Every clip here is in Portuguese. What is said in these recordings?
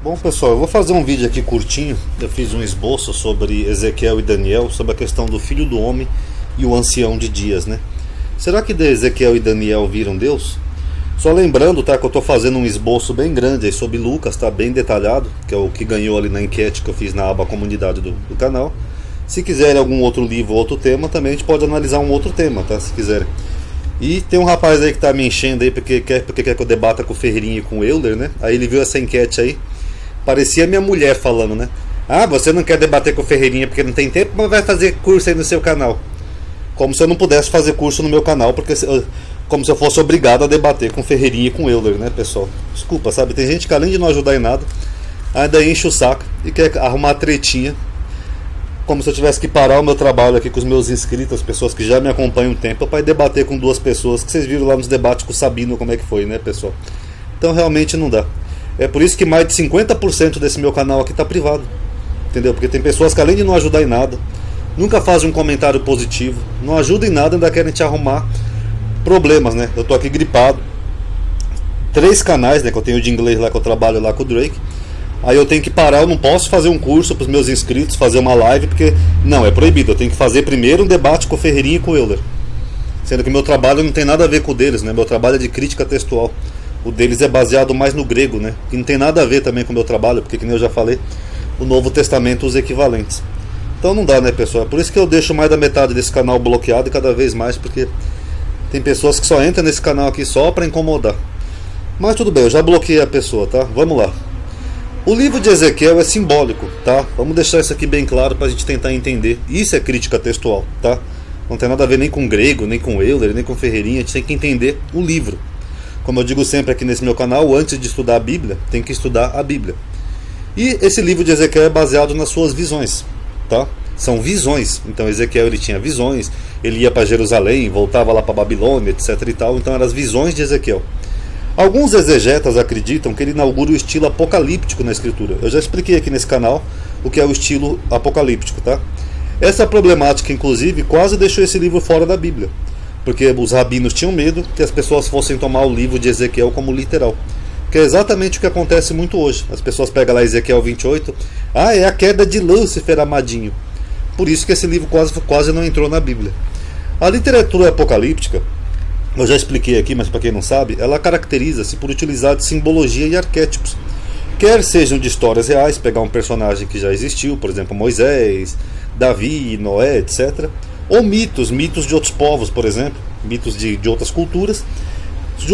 Bom, pessoal, eu vou fazer um vídeo aqui curtinho. Eu fiz um esboço sobre Ezequiel e Daniel, sobre a questão do filho do homem e o ancião de dias, né? Será que Ezequiel e Daniel viram Deus? Só lembrando, tá, que eu estou fazendo um esboço bem grande aí sobre Lucas, tá, bem detalhado, que é o que ganhou ali na enquete que eu fiz na aba comunidade do canal. Se quiserem algum outro livro ou outro tema, também a gente pode analisar um outro tema, tá, se quiserem. E tem um rapaz aí que tá me enchendo aí porque quer que eu debata com o Ferreirinha e com o Euler, né? Aí ele viu essa enquete aí. Parecia minha mulher falando, né? Ah, você não quer debater com o Ferreirinha porque não tem tempo, mas vai fazer curso aí no seu canal. Como se eu não pudesse fazer curso no meu canal, porque como se eu fosse obrigado a debater com o Ferreirinha e com o Euler, né, pessoal? Desculpa, sabe? Tem gente que além de não ajudar em nada, ainda enche o saco e quer arrumar tretinha. Como se eu tivesse que parar o meu trabalho aqui com os meus inscritos, as pessoas que já me acompanham um tempo, para debater com duas pessoas, que vocês viram lá nos debates com o Sabino como é que foi, né, pessoal? Então realmente não dá. É por isso que mais de 50% desse meu canal aqui está privado. Entendeu? Porque tem pessoas que além de não ajudar em nada, nunca fazem um comentário positivo, não ajudam em nada, ainda querem te arrumar problemas, né? Eu tô aqui gripado. 3 canais, né, que eu tenho de inglês lá, que eu trabalho lá com o Drake. Aí eu tenho que parar, eu não posso fazer um curso para os meus inscritos, fazer uma live, porque não, é proibido. Eu tenho que fazer primeiro um debate com o Ferreirinha e com o Euler. Sendo que meu trabalho não tem nada a ver com o deles, né? Meu trabalho é de crítica textual. O deles é baseado mais no grego, né? Que não tem nada a ver também com o meu trabalho, porque, como eu já falei, o Novo Testamento os equivalentes. Então não dá, né, pessoal? É por isso que eu deixo mais da metade desse canal bloqueado e cada vez mais, porque tem pessoas que só entram nesse canal aqui só para incomodar. Mas tudo bem, eu já bloqueei a pessoa, tá? Vamos lá. O livro de Ezequiel é simbólico, tá? Vamos deixar isso aqui bem claro para a gente tentar entender. Isso é crítica textual, tá? Não tem nada a ver nem com grego, nem com Euler, nem com Ferreirinha. A gente tem que entender o livro. Como eu digo sempre aqui nesse meu canal, antes de estudar a Bíblia, tem que estudar a Bíblia. E esse livro de Ezequiel é baseado nas suas visões, tá? São visões. Então Ezequiel ele tinha visões, ele ia para Jerusalém, voltava lá para Babilônia, etc e tal. Então eram as visões de Ezequiel. Alguns exegetas acreditam que ele inaugura o estilo apocalíptico na escritura. Eu já expliquei aqui nesse canal o que é o estilo apocalíptico, tá? Essa problemática, inclusive, quase deixou esse livro fora da Bíblia, porque os rabinos tinham medo que as pessoas fossem tomar o livro de Ezequiel como literal, que é exatamente o que acontece muito hoje. As pessoas pegam lá Ezequiel 28, é a queda de Lúcifer amadinho. Por isso que esse livro quase não entrou na Bíblia. A literatura apocalíptica, eu já expliquei aqui, mas para quem não sabe, ela caracteriza-se por utilizar de simbologia e arquétipos, quer sejam de histórias reais, pegar um personagem que já existiu, por exemplo Moisés, Davi, Noé, etc., ou mitos de outros povos, por exemplo, mitos de outras culturas,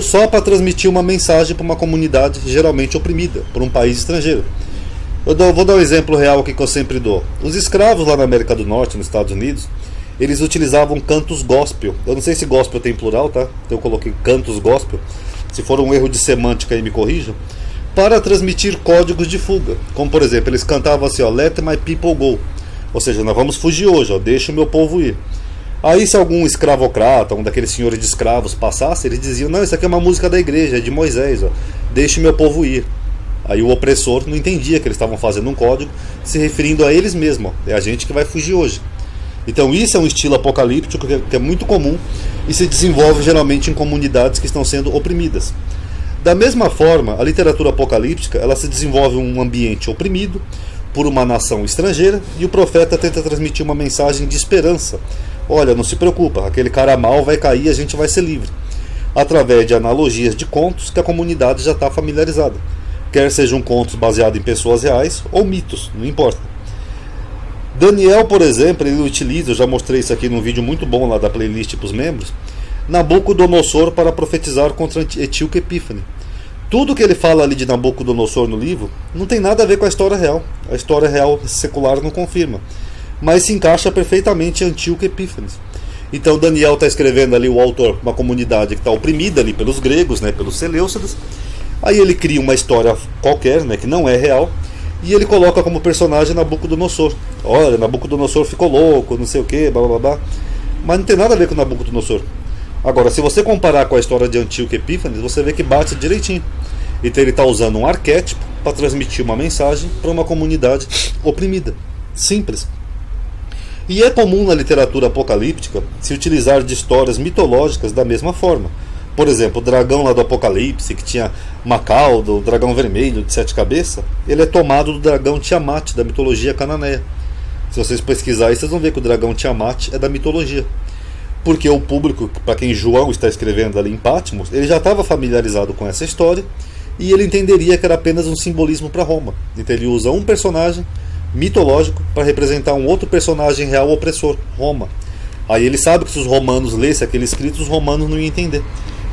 só para transmitir uma mensagem para uma comunidade geralmente oprimida por um país estrangeiro. Vou dar um exemplo real aqui que eu sempre dou. Os escravos lá na América do Norte, nos Estados Unidos, eles utilizavam cantos gospel. Eu não sei se gospel tem plural, tá? Então eu coloquei cantos gospel. Se for um erro de semântica aí me corrijam. Para transmitir códigos de fuga. Como por exemplo, eles cantavam assim, ó, Let my people go. Ou seja, nós vamos fugir hoje, ó, deixa o meu povo ir. Aí se algum escravocrata, um daqueles senhores de escravos passasse, eles diziam, não, isso aqui é uma música da igreja, é de Moisés, ó, deixa o meu povo ir. Aí o opressor não entendia que eles estavam fazendo um código, se referindo a eles mesmos, ó, é a gente que vai fugir hoje. Então isso é um estilo apocalíptico que é muito comum e se desenvolve geralmente em comunidades que estão sendo oprimidas. Da mesma forma, a literatura apocalíptica ela se desenvolve em um ambiente oprimido por uma nação estrangeira e o profeta tenta transmitir uma mensagem de esperança. Olha, não se preocupa, aquele cara mal vai cair e a gente vai ser livre. Através de analogias de contos que a comunidade já está familiarizada. Quer sejam contos baseados em pessoas reais ou mitos, não importa. Daniel, por exemplo, ele utiliza, eu já mostrei isso aqui num vídeo muito bom lá da playlist para os membros, Nabucodonosor para profetizar contra Antíoco Epífane. Tudo que ele fala ali de Nabucodonosor no livro não tem nada a ver com a história real. A história real secular não confirma. Mas se encaixa perfeitamente em Antíoco Epífanes. Então Daniel está escrevendo ali, o autor, uma comunidade que está oprimida ali pelos gregos, né, pelos Seleucidas. Aí ele cria uma história qualquer, né, que não é real, e ele coloca como personagem Nabucodonosor. Olha, Nabucodonosor ficou louco, não sei o que, blá blá blá. Mas não tem nada a ver com Nabucodonosor. Agora, se você comparar com a história de Antíoco Epífanes, você vê que bate direitinho. Então ele está usando um arquétipo para transmitir uma mensagem para uma comunidade oprimida. Simples. E é comum na literatura apocalíptica se utilizar de histórias mitológicas da mesma forma. Por exemplo, o dragão lá do Apocalipse, que tinha uma cauda, o dragão vermelho de 7 cabeças, ele é tomado do dragão Tiamat, da mitologia cananeia. Se vocês pesquisarem, vocês vão ver que o dragão Tiamat é da mitologia. Porque o público, para quem João está escrevendo ali em Patmos, ele já estava familiarizado com essa história e ele entenderia que era apenas um simbolismo para Roma. Então ele usa um personagem mitológico para representar um outro personagem real opressor, Roma. Aí ele sabe que se os romanos lessem aquele escrito, os romanos não iam entender.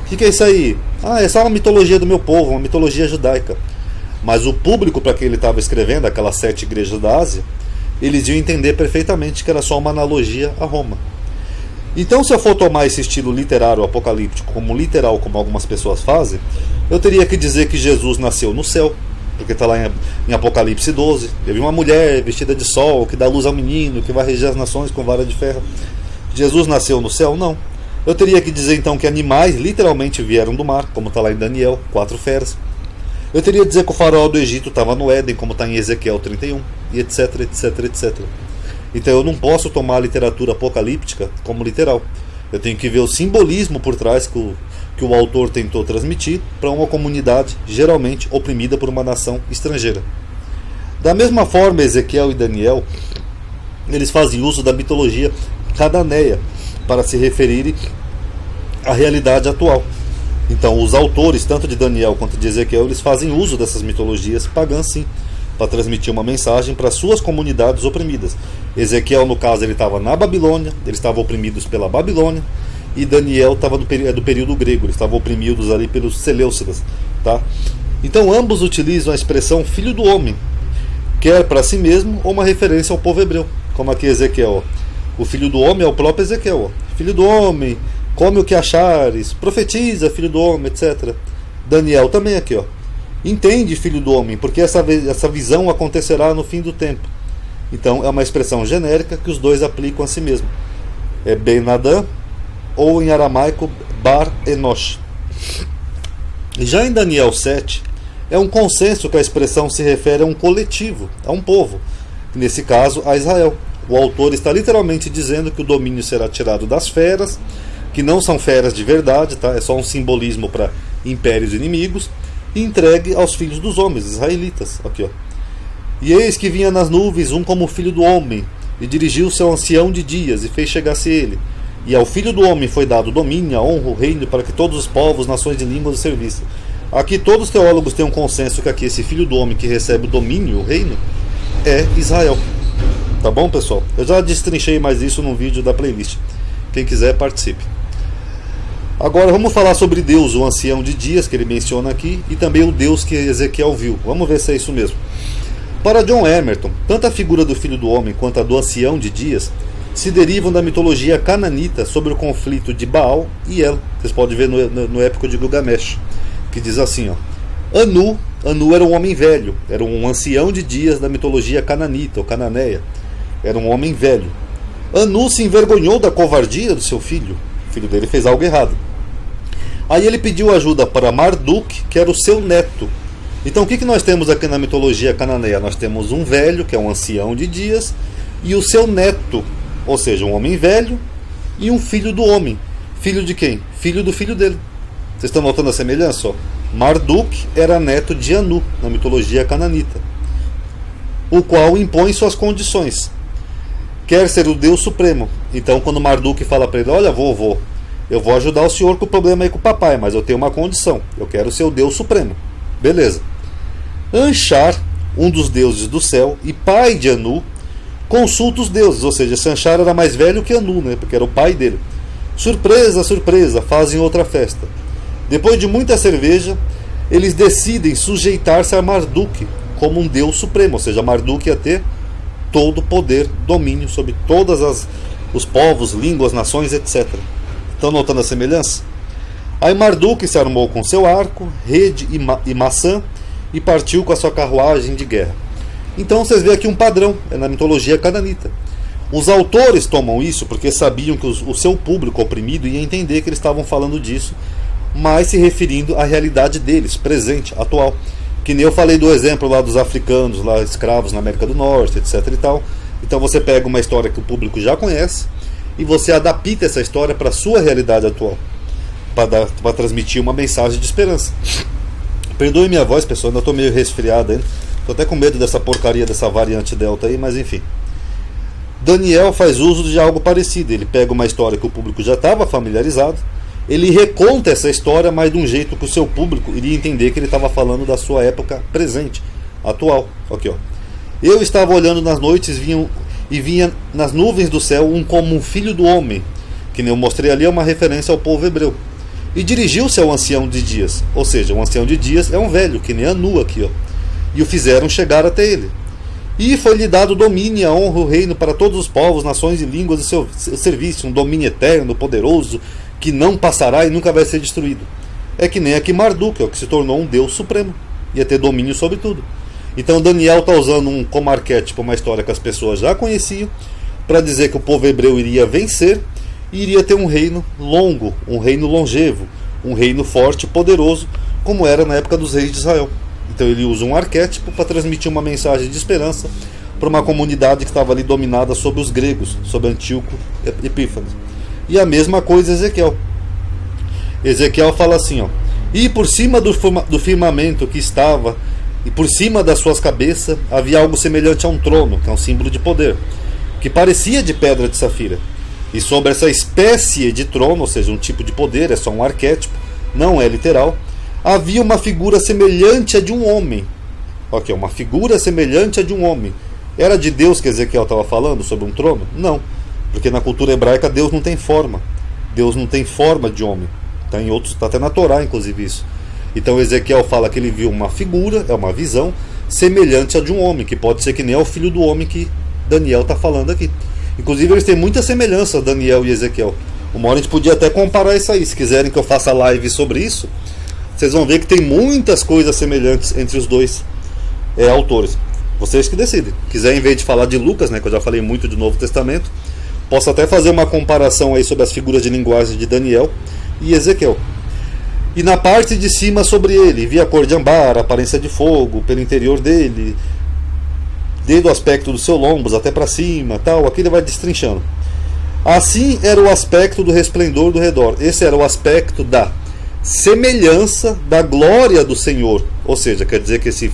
O que é isso aí? Ah, é só uma mitologia do meu povo, uma mitologia judaica. Mas o público para quem ele estava escrevendo, aquelas 7 igrejas da Ásia, eles iam entender perfeitamente que era só uma analogia a Roma. Então, se eu for tomar esse estilo literário apocalíptico como literal, como algumas pessoas fazem, eu teria que dizer que Jesus nasceu no céu, porque está lá em Apocalipse 12. Eu vi uma mulher vestida de sol, que dá luz ao menino, que vai reger as nações com vara de ferro. Jesus nasceu no céu? Não. Eu teria que dizer então que animais literalmente vieram do mar, como está lá em Daniel, 4 feras. Eu teria que dizer que o faraó do Egito estava no Éden, como está em Ezequiel 31, e etc, etc, etc. Então eu não posso tomar a literatura apocalíptica como literal. Eu tenho que ver o simbolismo por trás que o autor tentou transmitir para uma comunidade geralmente oprimida por uma nação estrangeira. Da mesma forma, Ezequiel e Daniel, eles fazem uso da mitologia cananeia para se referirem à realidade atual. Então os autores, tanto de Daniel quanto de Ezequiel, eles fazem uso dessas mitologias pagãs, sim, para transmitir uma mensagem para suas comunidades oprimidas. Ezequiel, no caso, ele estava na Babilônia, eles estavam oprimidos pela Babilônia, e Daniel estava do período grego, eles estavam oprimidos ali pelos Seleucidas. Tá? Então ambos utilizam a expressão filho do homem, quer para si mesmo ou uma referência ao povo hebreu, como aqui Ezequiel. O filho do homem é o próprio Ezequiel. Filho do homem, come o que achares, profetiza, filho do homem, etc. Daniel também aqui, ó. Entende, filho do homem, porque essa visão acontecerá no fim do tempo. Então é uma expressão genérica que os dois aplicam a si mesmo. É Ben-Adã, ou em aramaico Bar-Enosh. Já em Daniel 7, é um consenso que a expressão se refere a um coletivo, a um povo, nesse caso a Israel. O autor está literalmente dizendo que o domínio será tirado das feras, que não são feras de verdade, tá? É só um simbolismo para impérios inimigos, e entregue aos filhos dos homens, israelitas. Aqui, ó. E eis que vinha nas nuvens um como filho do homem, e dirigiu-se ao ancião de dias, e fez chegar-se ele. E ao filho do homem foi dado o domínio, a honra, o reino, para que todos os povos, nações de línguas o servissem. Aqui todos os teólogos têm um consenso que aqui esse filho do homem que recebe o domínio, o reino, é Israel. Tá bom, pessoal? Eu já destrinchei mais isso num vídeo da playlist. Quem quiser, participe. Agora vamos falar sobre Deus, o ancião de dias, que ele menciona aqui, e também o Deus que Ezequiel viu. Vamos ver se é isso mesmo. Para John Emerton, tanto a figura do filho do homem quanto a do ancião de dias se derivam da mitologia cananita sobre o conflito de Baal e El. Vocês podem ver no épico de Gilgamesh, que diz assim, ó. Anu era um homem velho, era um ancião de dias da mitologia cananita ou cananeia. Era um homem velho. Anu se envergonhou da covardia do seu filho. O filho dele fez algo errado. Aí ele pediu ajuda para Marduk, que era o seu neto. Então o que nós temos aqui na mitologia cananeia? Nós temos um velho, que é um ancião de dias, e o seu neto, ou seja, um homem velho, e um filho do homem. Filho de quem? Filho do filho dele. Vocês estão notando a semelhança? Ó? Marduk era neto de Anu, na mitologia cananita, o qual impõe suas condições. Quer ser o Deus Supremo. Então quando Marduk fala para ele, olha vovô, eu vou ajudar o senhor com o problema aí com o papai, mas eu tenho uma condição, eu quero ser o Deus Supremo. Beleza. Anshar, um dos deuses do céu e pai de Anu, consulta os deuses, ou seja, Anshar era mais velho que Anu, né, porque era o pai dele. Surpresa, surpresa, fazem outra festa. Depois de muita cerveja, eles decidem sujeitar-se a Marduk como um deus supremo, ou seja, Marduk ia ter todo o poder, domínio sobre todos os povos, línguas, nações, etc. Estão notando a semelhança? Aí Marduk se armou com seu arco, rede e maçã e partiu com a sua carruagem de guerra. Então vocês veem aqui um padrão, é na mitologia cananita. Os autores tomam isso porque sabiam que o seu público oprimido ia entender que eles estavam falando disso, mas se referindo à realidade deles, presente, atual. Que nem eu falei do exemplo lá dos africanos, lá escravos na América do Norte, etc. e tal. Então você pega uma história que o público já conhece e você adapta essa história para a sua realidade atual. para transmitir uma mensagem de esperança. Perdoe minha voz, pessoal, ainda estou meio resfriado ainda. Estou até com medo dessa porcaria, dessa variante Delta aí, mas enfim. Daniel faz uso de algo parecido. Ele pega uma história que o público já estava familiarizado, ele reconta essa história, mas de um jeito que o seu público iria entender que ele estava falando da sua época presente, atual. Aqui, ó. Eu estava olhando nas noites e vinha nas nuvens do céu como um filho do homem, que nem eu mostrei ali, é uma referência ao povo hebreu. E dirigiu-se ao ancião de dias, ou seja, o ancião de dias é um velho, que nem Anu aqui, ó. E o fizeram chegar até ele. E foi-lhe dado domínio, a honra, o reino para todos os povos, nações e línguas de seu serviço, um domínio eterno, poderoso, que não passará e nunca vai ser destruído. É que nem aqui Marduk, que se tornou um Deus supremo, ia ter domínio sobre tudo. Então Daniel está usando como arquétipo uma história que as pessoas já conheciam, para dizer que o povo hebreu iria vencer e iria ter um reino longo, um reino longevo, um reino forte e poderoso, como era na época dos reis de Israel. Então ele usa um arquétipo para transmitir uma mensagem de esperança para uma comunidade que estava ali dominada sob os gregos, sob Antíoco Epífanes. E a mesma coisa Ezequiel. Ezequiel fala assim, ó: e por cima do firmamento que estava, e por cima das suas cabeças, havia algo semelhante a um trono, que é um símbolo de poder, que parecia de pedra de safira. E sobre essa espécie de trono, ou seja, um tipo de poder, é só um arquétipo, não é literal, havia uma figura semelhante a de um homem. Ok, uma figura semelhante a de um homem. Era de Deus que Ezequiel estava falando sobre um trono? Não, porque na cultura hebraica Deus não tem forma. Deus não tem forma de homem. Está em outros, está até na Torá, inclusive, isso. Então Ezequiel fala que ele viu uma figura, é uma visão semelhante a de um homem, que pode ser que nem é o filho do homem que Daniel está falando aqui. Inclusive eles têm muita semelhança, Daniel e Ezequiel. Uma hora a gente podia até comparar isso aí. Se quiserem que eu faça live sobre isso, vocês vão ver que tem muitas coisas semelhantes entre os dois autores. Vocês que decidem. Quiser, em vez de falar de Lucas, né, que eu já falei muito de Novo Testamento, posso até fazer uma comparação aí sobre as figuras de linguagem de Daniel e Ezequiel. E na parte de cima sobre ele, via a cor de ambar, a aparência de fogo pelo interior dele, desde o aspecto dos seus lombos até para cima, tal, aqui ele vai destrinchando. Assim era o aspecto do resplendor do redor. Esse era o aspecto da semelhança da glória do Senhor. Ou seja, quer dizer que esse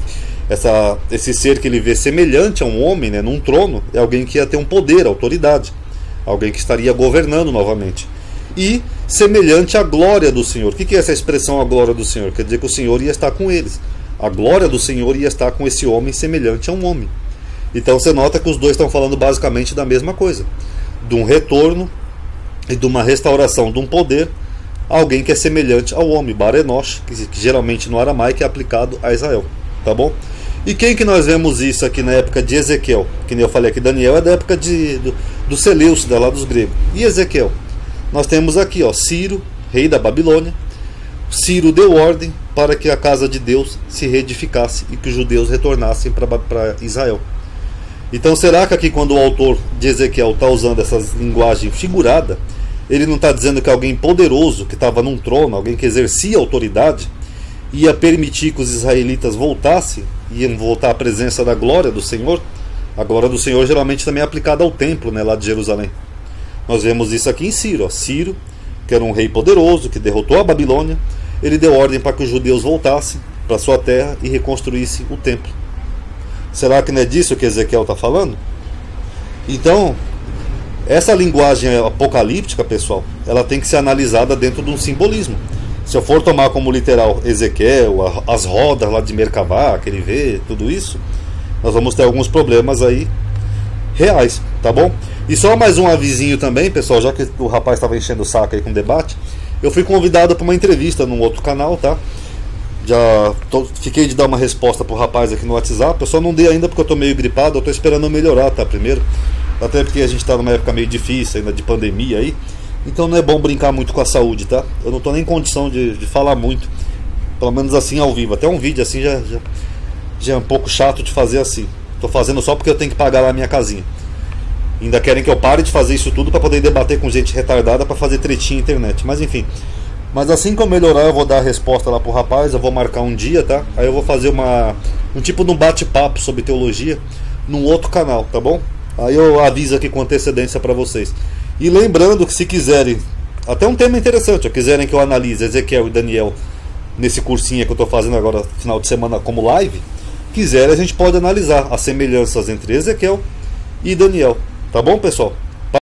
ser que ele vê semelhante a um homem, né, num trono, é alguém que ia ter um poder, autoridade, alguém que estaria governando novamente. E semelhante à glória do Senhor. O que é essa expressão, a glória do Senhor? Quer dizer que o Senhor ia estar com eles. A glória do Senhor ia estar com esse homem semelhante a um homem. Então você nota que os dois estão falando basicamente da mesma coisa, de um retorno e de uma restauração de um poder a alguém que é semelhante ao homem, Bar Enosh, que geralmente no aramaico é aplicado a Israel, tá bom? E quem que nós vemos isso aqui na época de Ezequiel? Que nem eu falei aqui, Daniel é da época do Seleucida, lá dos gregos. E Ezequiel? Nós temos aqui, ó, Ciro, rei da Babilônia. Ciro deu ordem para que a casa de Deus se reedificasse e que os judeus retornassem para Israel. Então será que aqui, quando o autor de Ezequiel está usando essa linguagem figurada, ele não está dizendo que alguém poderoso, que estava num trono, alguém que exercia autoridade, ia permitir que os israelitas voltassem, iam voltar à presença da glória do Senhor? A glória do Senhor geralmente também é aplicada ao templo, né, lá de Jerusalém. Nós vemos isso aqui em Ciro. Ó. Ciro, que era um rei poderoso, que derrotou a Babilônia, ele deu ordem para que os judeus voltassem para sua terra e reconstruíssem o templo. Será que não é disso que Ezequiel está falando? Então, essa linguagem apocalíptica, pessoal, ela tem que ser analisada dentro de um simbolismo. Se eu for tomar como literal Ezequiel, as rodas lá de Merkabah, que ele vê, tudo isso, nós vamos ter alguns problemas aí reais, tá bom? E só mais um avisinho também, pessoal, já que o rapaz estava enchendo o saco aí com o debate, eu fui convidado para uma entrevista num outro canal, tá? Fiquei de dar uma resposta pro rapaz aqui no WhatsApp. Eu só não dei ainda porque eu tô meio gripado. Eu tô esperando melhorar, tá? Primeiro, até porque a gente tá numa época meio difícil ainda de pandemia aí. Então não é bom brincar muito com a saúde, tá? Eu não tô nem em condição de falar muito, pelo menos assim ao vivo. Até um vídeo assim já é um pouco chato de fazer assim. Tô fazendo só porque eu tenho que pagar lá a minha casinha. Ainda querem que eu pare de fazer isso tudo para poder debater com gente retardada, para fazer tretinha na internet. Mas enfim. Mas assim que eu melhorar, eu vou dar a resposta lá pro rapaz. Eu vou marcar um dia, tá? Aí eu vou fazer um tipo de um bate-papo sobre teologia num outro canal, tá bom? Aí eu aviso aqui com antecedência para vocês. E lembrando que se quiserem até um tema interessante. Se quiserem que eu analise Ezequiel e Daniel nesse cursinho que eu estou fazendo agora final de semana como live, quiserem, a gente pode analisar as semelhanças entre Ezequiel e Daniel. Tá bom, pessoal?